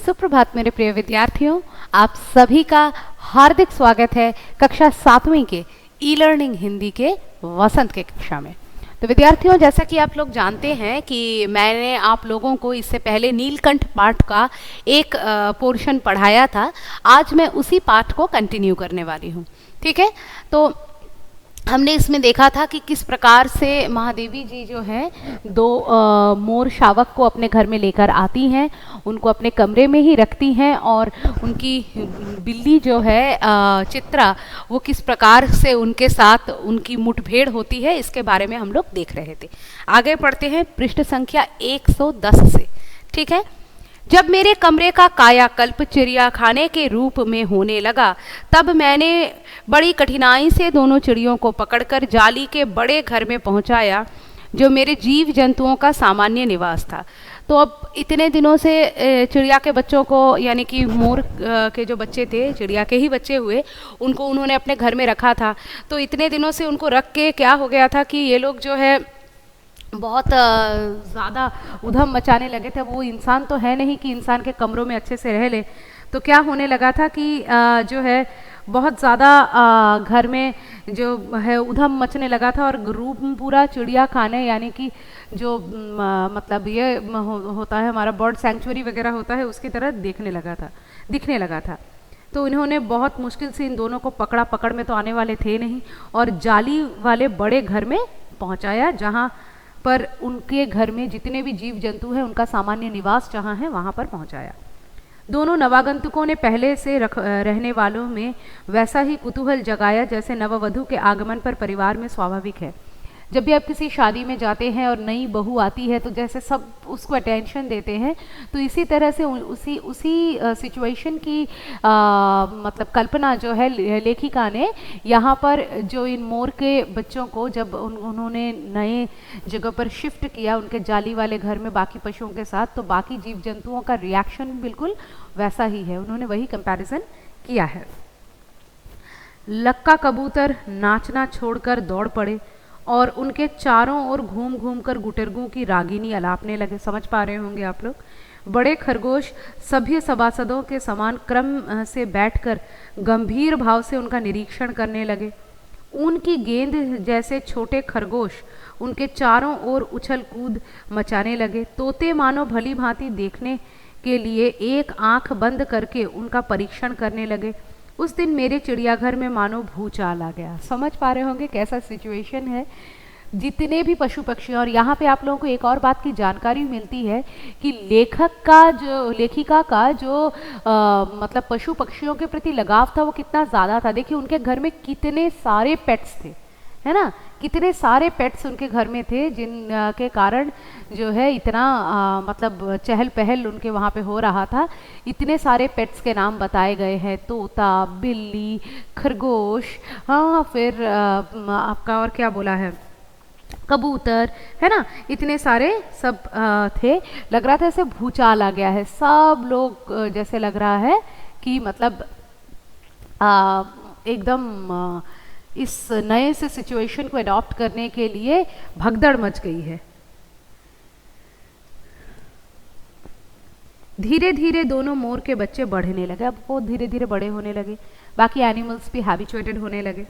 सुप्रभात मेरे प्रिय विद्यार्थियों, आप सभी का हार्दिक स्वागत है कक्षा 7वीं के ई लर्निंग हिंदी के वसंत के कक्षा में। तो विद्यार्थियों, जैसा कि आप लोग जानते हैं कि मैंने आप लोगों को इससे पहले नीलकंठ पाठ का एक पोर्शन पढ़ाया था। आज मैं उसी पाठ को कंटिन्यू करने वाली हूँ। ठीक है, तो हमने इसमें देखा था कि किस प्रकार से महादेवी जी जो है दो मोर शावक को अपने घर में लेकर आती हैं, उनको अपने कमरे में ही रखती हैं और उनकी बिल्ली जो है चित्रा, वो किस प्रकार से उनके साथ उनकी मुठभेड़ होती है, इसके बारे में हम लोग देख रहे थे। आगे पढ़ते हैं पृष्ठ संख्या 110 से। ठीक है, जब मेरे कमरे का कायाकल्प चिड़ियाखाने के रूप में होने लगा, तब मैंने बड़ी कठिनाई से दोनों चिड़ियों को पकड़कर जाली के बड़े घर में पहुंचाया, जो मेरे जीव जंतुओं का सामान्य निवास था। तो अब इतने दिनों से चिड़िया के बच्चों को, यानी कि मोर के जो बच्चे थे, चिड़िया के ही बच्चे हुए, उनको उन्होंने अपने घर में रखा था। तो इतने दिनों से उनको रख के क्या हो गया था कि ये लोग जो है बहुत ज़्यादा उधम मचाने लगे थे। वो इंसान तो है नहीं कि इंसान के कमरों में अच्छे से रह ले। तो क्या होने लगा था कि जो है बहुत ज़्यादा घर में जो है उधम मचने लगा था और रूम पूरा चिड़िया खाने, यानी कि जो मतलब ये होता है हमारा बर्ड सेंचुरी वगैरह होता है, उसकी तरह दिखने लगा था। तो इन्होंने बहुत मुश्किल से इन दोनों को पकड़ में तो आने वाले थे नहीं, और जाली वाले बड़े घर में पहुंचाया, जहां पर उनके घर में जितने भी जीव जंतु हैं उनका सामान्य निवास जहां है वहां पर पहुंचाया। दोनों नवागंतुकों ने पहले से रहने वालों में वैसा ही कुतूहल जगाया जैसे नववधु के आगमन पर परिवार में स्वाभाविक है। जब भी आप किसी शादी में जाते हैं और नई बहू आती है तो जैसे सब उसको अटेंशन देते हैं, तो इसी तरह से उसी सिचुएशन की मतलब कल्पना जो है लेखिका ने यहाँ पर जो इन मोर के बच्चों को जब उन्होंने नए जगह पर शिफ्ट किया उनके जाली वाले घर में बाकी पशुओं के साथ, तो बाकी जीव जंतुओं का रिएक्शन बिल्कुल वैसा ही है। उन्होंने वही कंपैरिजन किया है। लक्का कबूतर नाचना छोड़कर दौड़ पड़े और उनके चारों ओर घूम घूम कर गुटरगू की रागिनी अलापने लगे। समझ पा रहे होंगे आप लोग। बड़े खरगोश सभ्य सभासदों के समान क्रम से बैठकर गंभीर भाव से उनका निरीक्षण करने लगे। ऊन की गेंद जैसे छोटे खरगोश उनके चारों ओर उछल कूद मचाने लगे। तोते मानो भली भांति देखने के लिए एक आंख बंद करके उनका परीक्षण करने लगे। उस दिन मेरे चिड़ियाघर में मानो भूचाल आ गया। समझ पा रहे होंगे कैसा सिचुएशन है। जितने भी पशु पक्षी, और यहाँ पे आप लोगों को एक और बात की जानकारी मिलती है कि लेखिका का जो मतलब पशु पक्षियों के प्रति लगाव था वो कितना ज़्यादा था। देखिए उनके घर में कितने सारे पेट्स थे, है ना, कितने सारे पेट्स उनके घर में थे, जिन के कारण जो है इतना मतलब चहल पहल उनके वहाँ पे हो रहा था। इतने सारे पेट्स के नाम बताए गए हैं, तोता, बिल्ली, खरगोश, हाँ, फिर आपका और क्या बोला है, कबूतर, है ना, इतने सारे सब थे। लग रहा था ऐसे भूचाल आ गया है। सब लोग जैसे लग रहा है कि मतलब एकदम इस नए से सिचुएशन को अडॉप्ट करने के लिए भगदड़ मच गई है। धीरे धीरे दोनों मोर के बच्चे बढ़ने लगे। अब वो धीरे धीरे बड़े होने लगे, बाकी एनिमल्स भी हैबिचुएटेड होने लगे।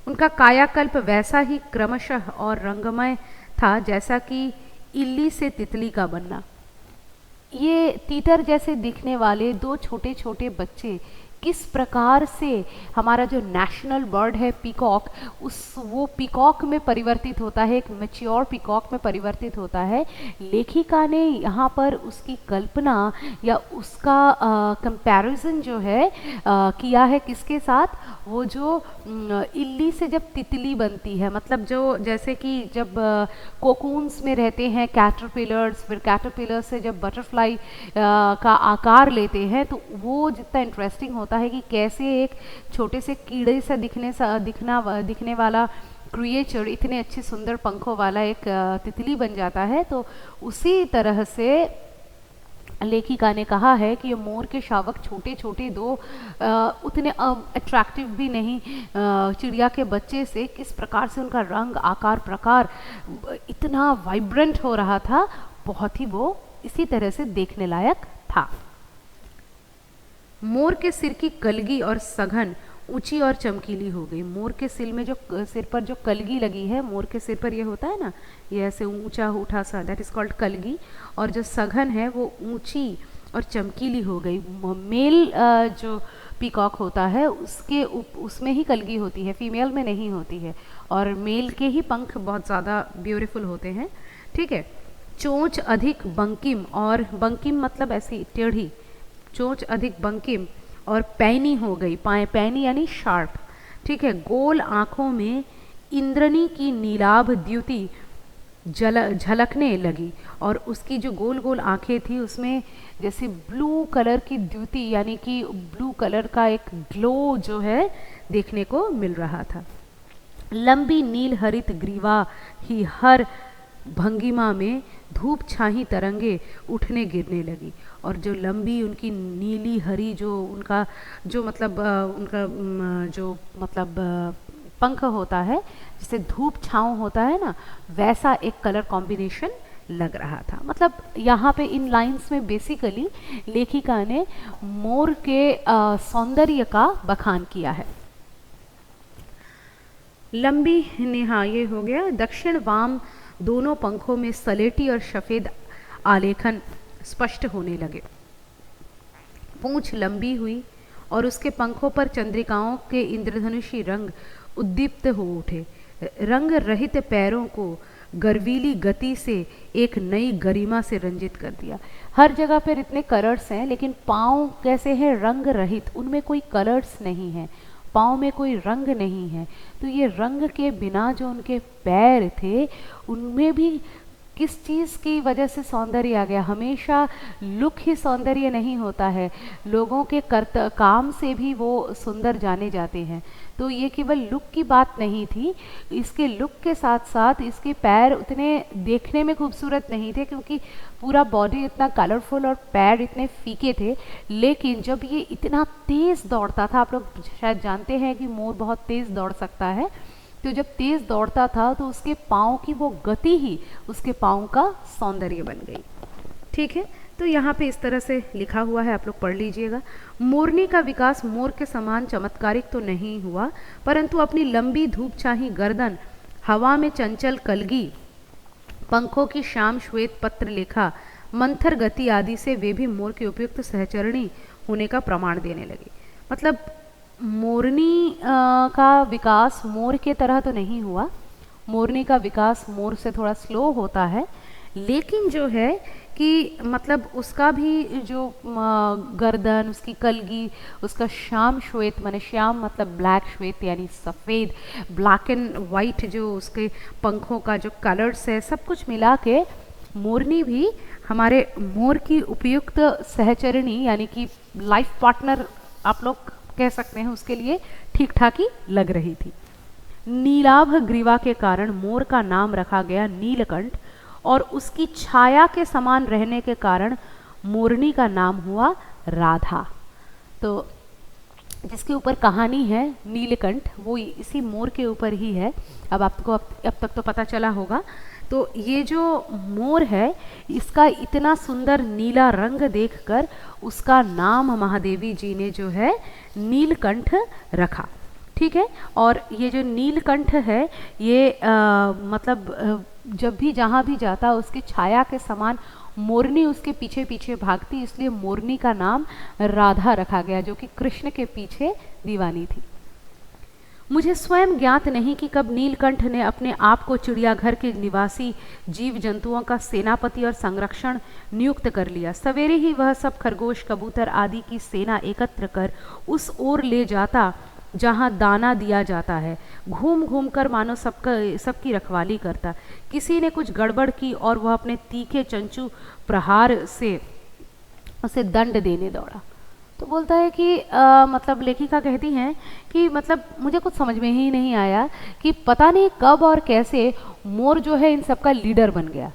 उनका कायाकल्प वैसा ही क्रमशः और रंगमय था जैसा कि इल्ली से तितली का बनना। ये तीतर जैसे दिखने वाले दो छोटे छोटे बच्चे किस प्रकार से हमारा जो नेशनल बर्ड है पीकॉक, वो पीकॉक में परिवर्तित होता है, एक मैच्योर पीकॉक में परिवर्तित होता है। लेखिका ने यहाँ पर उसकी कल्पना या उसका कंपैरिजन जो है किया है किसके साथ, वो जो इल्ली से जब तितली बनती है, मतलब जो जैसे कि जब कोकून्स में रहते हैं कैटरपिलर्स, फिर कैटरपिलर से जब बटरफ्लाई का आकार लेते हैं, तो वो जितना इंटरेस्टिंग होता है कि कैसे एक छोटे से कीड़े से दिखने वाला क्रिएचर इतने अच्छे सुंदर पंखों वाला एक तितली बन जाता है। तो उसी तरह से लेखिका ने कहा है कि ये मोर के शावक छोटे छोटे दो उतने अट्रैक्टिव भी नहीं चिड़िया के बच्चे से किस प्रकार से उनका रंग आकार प्रकार इतना वाइब्रेंट हो रहा था, बहुत ही वो इसी तरह से देखने लायक था। मोर के सिर की कलगी और सघन ऊंची और चमकीली हो गई। मोर के सिर पर जो कलगी लगी है, मोर के सिर पर ये होता है ना, ये ऐसे ऊंचा उठा सा, दैट इज कॉल्ड कलगी। और जो सघन है वो ऊंची और चमकीली हो गई। मेल जो पीकॉक होता है उसमें ही कलगी होती है, फीमेल में नहीं होती है। और मेल के ही पंख बहुत ज़्यादा ब्यूटीफुल होते हैं, ठीक है। चोंच अधिक बंकिम, और बंकिम मतलब ऐसी टेढ़ी, चोंच अधिक बंकिम और पैनी हो गई। पैनी यानी शार्प, ठीक है। गोल आँखों में इंद्रनी की नीलाभ द्युति झलकने लगी, और उसकी जो गोल गोल आंखें थी उसमें जैसे ब्लू कलर की द्युति यानी कि ब्लू कलर का एक ग्लो जो है देखने को मिल रहा था। लंबी नील हरित ग्रीवा ही हर भंगिमा में धूप छाही तरंगे उठने गिरने लगी। और जो लंबी उनकी नीली हरी जो उनका जो मतलब जो मतलब पंख होता है, जिसे धूप छाँव होता है ना, वैसा एक कलर कॉम्बिनेशन लग रहा था। मतलब यहाँ पे इन लाइंस में बेसिकली लेखिका ने मोर के सौंदर्य का बखान किया है। लंबी नेहा ये हो गया। दक्षिण वाम दोनों पंखों में सलेटी और सफेद आलेखन स्पष्ट होने लगे। पूंछ लंबी हुई और उसके पंखों पर चंद्रिकाओं के इंद्रधनुषी रंग उद्दीप्त हो उठे। रंग रहित पैरों को गर्वीली गति से एक नई गरिमा से रंजित कर दिया। हर जगह पर इतने कलर्स हैं, लेकिन पाँव कैसे हैं? रंग रहित, उनमें कोई कलर्स नहीं है, पाँव में कोई रंग नहीं है। तो ये रंग के बिना जो उनके पैर थे, उनमें भी किस चीज़ की वजह से सौंदर्य आ गया? हमेशा लुक ही सौंदर्य नहीं होता है, लोगों के काम से भी वो सुंदर जाने जाते हैं। तो ये केवल लुक की बात नहीं थी, इसके लुक के साथ साथ इसके पैर उतने देखने में खूबसूरत नहीं थे, क्योंकि पूरा बॉडी इतना कलरफुल और पैर इतने फीके थे। लेकिन जब ये इतना तेज़ दौड़ता था, आप लोग शायद जानते हैं कि मोर बहुत तेज़ दौड़ सकता है, तो जब तेज़ दौड़ता था तो उसके पाँव की वो गति ही उसके पाँव का सौंदर्य बन गई। ठीक है, तो यहाँ पे इस तरह से लिखा हुआ है, आप लोग पढ़ लीजिएगा। मोरनी का विकास मोर के समान चमत्कारिक तो नहीं हुआ, परंतु अपनी लंबी धूप छाही गर्दन, हवा में चंचल कलगी, पंखों की श्याम श्वेत पत्र लेखा, मंथर गति आदि से वे भी मोर के उपयुक्त सहचरणी होने का प्रमाण देने लगे। मतलब मोरनी का विकास मोर के तरह तो नहीं हुआ, मोरनी का विकास मोर से थोड़ा स्लो होता है, लेकिन जो है कि मतलब उसका भी जो गर्दन, उसकी कलगी, उसका श्याम श्वेत, माने श्याम मतलब ब्लैक, श्वेत यानी सफ़ेद, ब्लैक एंड वाइट, जो उसके पंखों का जो कलर्स है, सब कुछ मिला के मोरनी भी हमारे मोर की उपयुक्त सहचरणी यानी कि लाइफ पार्टनर आप लोग कह सकते हैं, उसके लिए ठीक ठाक ही लग रही थी। नीलाभ ग्रीवा के कारण मोर का नाम रखा गया नीलकंठ, और उसकी छाया के समान रहने के कारण मोरनी का नाम हुआ राधा। तो जिसके ऊपर कहानी है नीलकंठ, वो इसी मोर के ऊपर ही है। अब आपको अब तक तो पता चला होगा। तो ये जो मोर है, इसका इतना सुंदर नीला रंग देखकर उसका नाम महादेवी जी ने जो है नीलकंठ रखा। ठीक है, और ये जो नीलकंठ है ये मतलब जब भी जहाँ भी जाता उसकी छाया के समान मोरनी उसके पीछे पीछे भागती, इसलिए मोरनी का नाम राधा रखा गया, जो कि कृष्ण के पीछे दीवानी थी। मुझे स्वयं ज्ञात नहीं कि कब नीलकंठ ने अपने आप को चिड़ियाघर के निवासी जीव जंतुओं का सेनापति और संरक्षण नियुक्त कर लिया। सवेरे ही वह सब खरगोश, कबूतर आदि की सेना एकत्र कर उस ओर ले जाता जहाँ दाना दिया जाता है। घूम घूम कर मानो सबकी रखवाली करता। किसी ने कुछ गड़बड़ की और वह अपने तीखे चंचू प्रहार से उसे दंड देने दौड़ा। तो बोलता है कि मतलब लेखिका कहती हैं कि मतलब मुझे कुछ समझ में ही नहीं आया कि पता नहीं कब और कैसे मोर जो है इन सबका लीडर बन गया।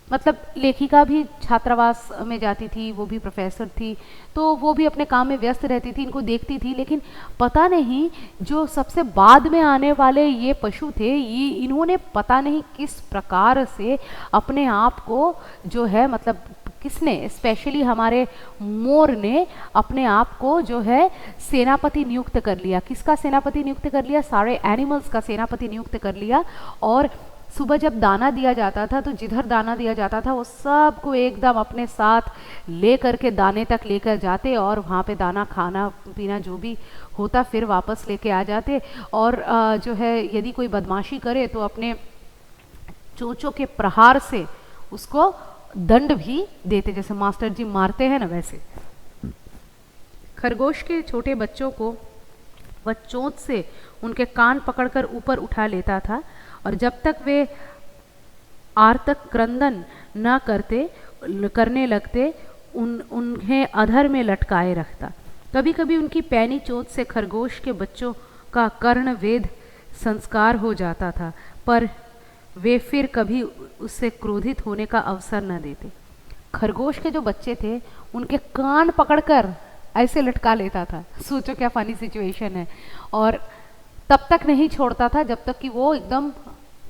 मतलब लेखिका भी छात्रावास में जाती थी, वो भी प्रोफेसर थी, तो वो भी अपने काम में व्यस्त रहती थी, इनको देखती थी, लेकिन पता नहीं जो सबसे बाद में आने वाले ये पशु थे, ये इन्होंने पता नहीं किस प्रकार से अपने आप को जो है मतलब किसने? स्पेशली हमारे मोर ने अपने आप को जो है सेनापति नियुक्त कर लिया। किसका सेनापति नियुक्त कर लिया? सारे एनिमल्स का सेनापति नियुक्त कर लिया। और सुबह जब दाना दिया जाता था तो जिधर दाना दिया जाता था वो सबको एकदम अपने साथ ले करके दाने तक लेकर जाते और वहाँ पे दाना खाना पीना जो भी होता फिर वापस लेके आ जाते। और जो है यदि कोई बदमाशी करे तो अपने चोंचों के प्रहार से उसको दंड भी देते, जैसे मास्टर जी मारते हैं ना वैसे। खरगोश के छोटे बच्चों को वह चोंच से उनके कान पकड़कर ऊपर उठा लेता था और जब तक वे आर्तक क्रंदन न करने लगते उन्हें अधर में लटकाए रखता। कभी कभी उनकी पैनी चोंच से खरगोश के बच्चों का कर्णवेध संस्कार हो जाता था, पर वे फिर कभी उससे क्रोधित होने का अवसर न देते। खरगोश के जो बच्चे थे उनके कान पकड़कर ऐसे लटका लेता था। सोचो क्या फनी सिचुएशन है। और तब तक नहीं छोड़ता था जब तक कि वो एकदम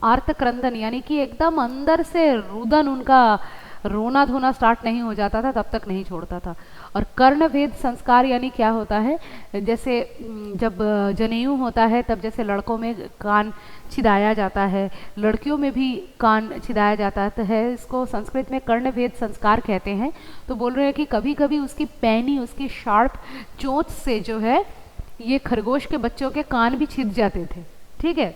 आर्तक्रंदन यानी कि एकदम अंदर से रुदन उनका रोना धोना स्टार्ट नहीं हो जाता था, तब तक नहीं छोड़ता था। और कर्णभेद संस्कार यानी क्या होता है? जैसे जब जनेऊ होता है तब जैसे लड़कों में कान छिदाया जाता है, लड़कियों में भी कान छिदाया जाता है। इसको संस्कृत में कर्णभेद संस्कार कहते हैं। तो बोल रहे हैं कि कभी कभी उसकी पैनी, उसकी शार्प चोंच से जो है ये खरगोश के बच्चों के कान भी छिद जाते थे। ठीक है,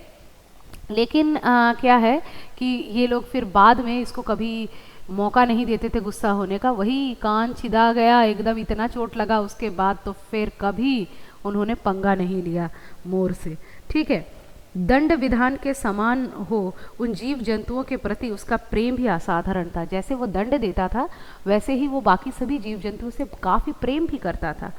लेकिन क्या है कि ये लोग फिर बाद में इसको कभी मौका नहीं देते थे गुस्सा होने का। वही कान छिदा गया, एकदम इतना चोट लगा उसके बाद तो फिर कभी उन्होंने पंगा नहीं लिया मोर से। ठीक है, दंड विधान के समान हो उन जीव जंतुओं के प्रति उसका प्रेम भी असाधारण था। जैसे वो दंड देता था वैसे ही वो बाकी सभी जीव जंतुओं से काफ़ी प्रेम भी करता था।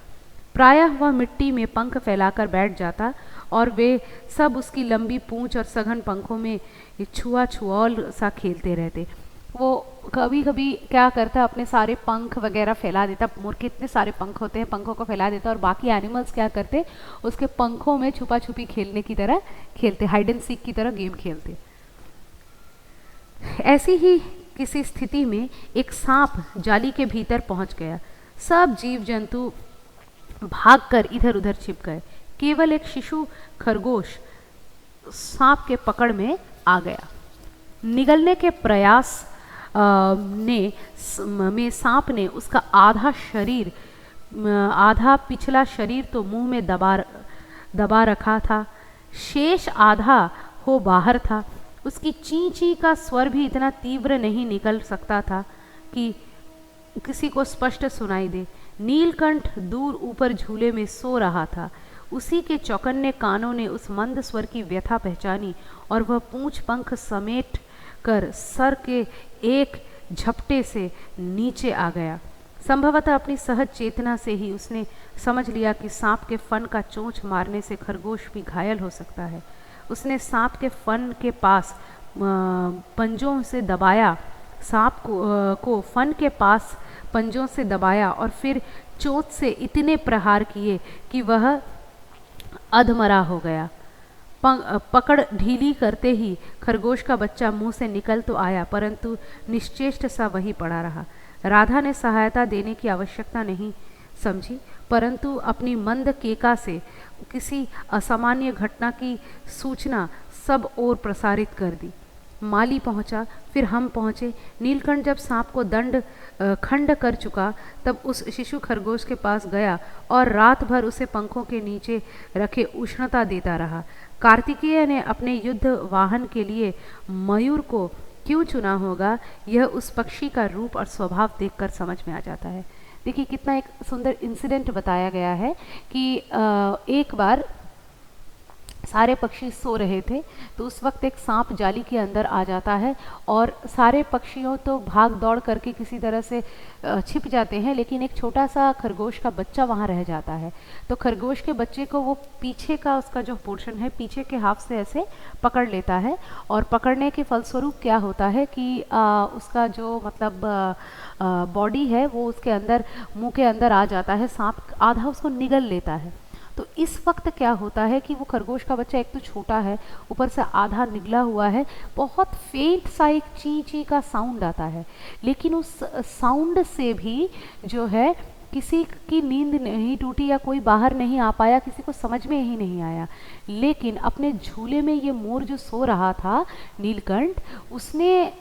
प्रायः वह मिट्टी में पंख फैलाकर बैठ जाता और वे सब उसकी लंबी पूंछ और सघन पंखों में छुआ छुआल सा खेलते रहते। वो कभी कभी क्या करता, अपने सारे पंख वगैरह फैला देता। मोर के इतने सारे पंख होते हैं, पंखों को फैला देता और बाकी एनिमल्स क्या करते, उसके पंखों में छुपा छुपी खेलने की तरह खेलते, हाइड एंड सीक की तरह गेम खेलते। ऐसी ही किसी स्थिति में एक सांप जाली के भीतर पहुंच गया। सब जीव जंतु भागकर इधर उधर छिप गए। केवल एक शिशु खरगोश सांप के पकड़ में आ गया। निगलने के प्रयास में सांप ने उसका आधा पिछला शरीर तो मुंह में दबा रखा था, शेष आधा हो बाहर था। उसकी ची ची का स्वर भी इतना तीव्र नहीं निकल सकता था कि किसी को स्पष्ट सुनाई दे। नीलकंठ दूर ऊपर झूले में सो रहा था। उसी के चौकन्ने कानों ने उस मंद स्वर की व्यथा पहचानी और वह पूंछ पंख समेट कर सर के एक झपटे से नीचे आ गया। संभवतः अपनी सहज चेतना से ही उसने समझ लिया कि सांप के फन का चोंच मारने से खरगोश भी घायल हो सकता है। उसने सांप के फन के पास पंजों से दबाया, सांप को फन के पास पंजों से दबाया और फिर चोंच से इतने प्रहार किए कि वह अधमरा हो गया। पकड़ ढीली करते ही खरगोश का बच्चा मुंह से निकल तो आया, परंतु निश्चेष्ट सा वहीं पड़ा रहा। राधा ने सहायता देने की आवश्यकता नहीं समझी, परंतु अपनी मंद केका से किसी असामान्य घटना की सूचना सब ओर प्रसारित कर दी। माली पहुंचा, फिर हम पहुंचे। नीलकंठ जब सांप को खंड कर चुका तब उस शिशु खरगोश के पास गया और रात भर उसे पंखों के नीचे रखे उष्णता देता रहा। कार्तिकेय ने अपने युद्ध वाहन के लिए मयूर को क्यों चुना होगा, यह उस पक्षी का रूप और स्वभाव देखकर समझ में आ जाता है। देखिए कितना एक सुंदर इंसिडेंट बताया गया है कि एक बार सारे पक्षी सो रहे थे तो उस वक्त एक सांप जाली के अंदर आ जाता है और सारे पक्षियों तो भाग दौड़ करके किसी तरह से छिप जाते हैं, लेकिन एक छोटा सा खरगोश का बच्चा वहाँ रह जाता है। तो खरगोश के बच्चे को वो पीछे का उसका जो पोर्शन है पीछे के हाथ से ऐसे पकड़ लेता है और पकड़ने के फलस्वरूप क्या होता है कि उसका जो मतलब बॉडी है वो उसके अंदर, मुंह के अंदर आ जाता है। सांप आधा उसको निगल लेता है। तो इस वक्त क्या होता है कि वो खरगोश का बच्चा एक तो छोटा है, ऊपर से आधा निगला हुआ है, बहुत फेंट सा एक ची ची का साउंड आता है, लेकिन उस साउंड से भी जो है किसी की नींद नहीं टूटी या कोई बाहर नहीं आ पाया, किसी को समझ में ही नहीं आया। लेकिन अपने झूले में ये मोर जो सो रहा था नीलकंठ, उसने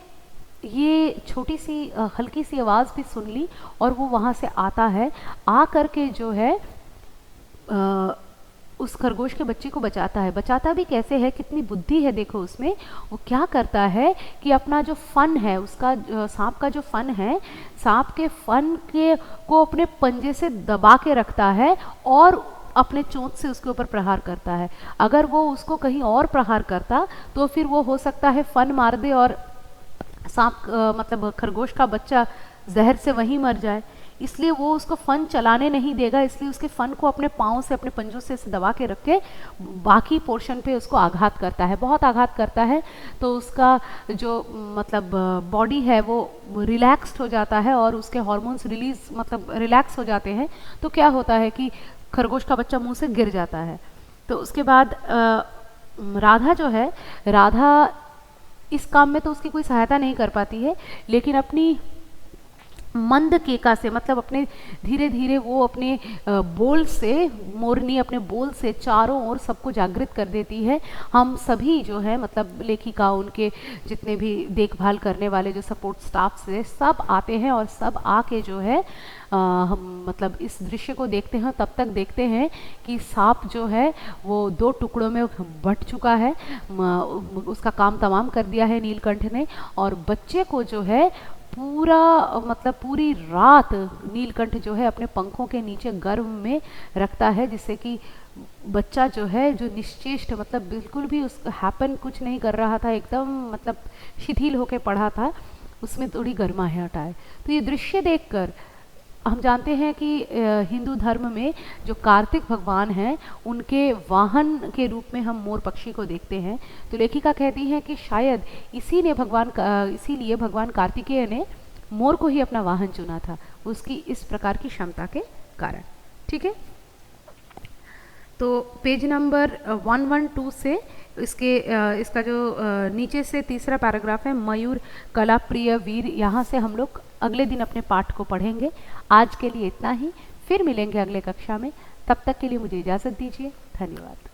ये छोटी सी हल्की सी आवाज़ भी सुन ली और वो वहाँ से आता है, आ करके जो है उस खरगोश के बच्चे को बचाता है। बचाता भी कैसे है, कितनी बुद्धि है देखो उसमें। वो क्या करता है कि अपना जो फन है उसका, सांप का जो फन है, सांप के फन के को अपने पंजे से दबा के रखता है और अपने चोंच से उसके ऊपर प्रहार करता है। अगर वो उसको कहीं और प्रहार करता तो फिर वो हो सकता है फन मार दे और सांप मतलब खरगोश का बच्चा जहर से वहीं मर जाए। इसलिए वो उसको फन चलाने नहीं देगा, इसलिए उसके फन को अपने पाँव से, अपने पंजों से दबा के रख के बाकी पोर्शन पे उसको आघात करता है, बहुत आघात करता है। तो उसका जो मतलब बॉडी है वो रिलैक्स्ड हो जाता है और उसके हार्मोन्स रिलीज मतलब रिलैक्स हो जाते हैं। तो क्या होता है कि खरगोश का बच्चा मुंह से गिर जाता है। तो उसके बाद राधा जो है, राधा इस काम में तो उसकी कोई सहायता नहीं कर पाती है, लेकिन अपनी मंद केका से, मतलब अपने धीरे धीरे वो अपने बोल से, मोरनी अपने बोल से चारों ओर सबको जागृत कर देती है। हम सभी जो है मतलब लेखिका, उनके जितने भी देखभाल करने वाले जो सपोर्ट स्टाफ से सब आते हैं और सब आके जो है हम मतलब इस दृश्य को देखते हैं। तब तक देखते हैं कि सांप जो है वो 2 टुकड़ों में बंट चुका है, उसका काम तमाम कर दिया है नीलकंठ ने। और बच्चे को जो है पूरा मतलब पूरी रात नीलकंठ जो है अपने पंखों के नीचे गर्भ में रखता है, जिससे कि बच्चा जो है, जो निश्चेष्ट मतलब बिल्कुल भी उस हैपन कुछ नहीं कर रहा था, एकदम मतलब शिथिल होके पड़ा था, उसमें थोड़ी गर्माहट आए। तो ये दृश्य देखकर हम जानते हैं कि हिंदू धर्म में जो कार्तिक भगवान हैं उनके वाहन के रूप में हम मोर पक्षी को देखते हैं। तो लेखिका कहती हैं कि शायद इसीलिए भगवान कार्तिकेय ने मोर को ही अपना वाहन चुना था, उसकी इस प्रकार की क्षमता के कारण। ठीक है, तो पेज नंबर 112 से इसका जो नीचे से तीसरा पैराग्राफ है, मयूर कला प्रिय वीर, यहाँ से हम लोग अगले दिन अपने पाठ को पढ़ेंगे। आज के लिए इतना ही, फिर मिलेंगे अगले कक्षा में। तब तक के लिए मुझे इजाज़त दीजिए। धन्यवाद।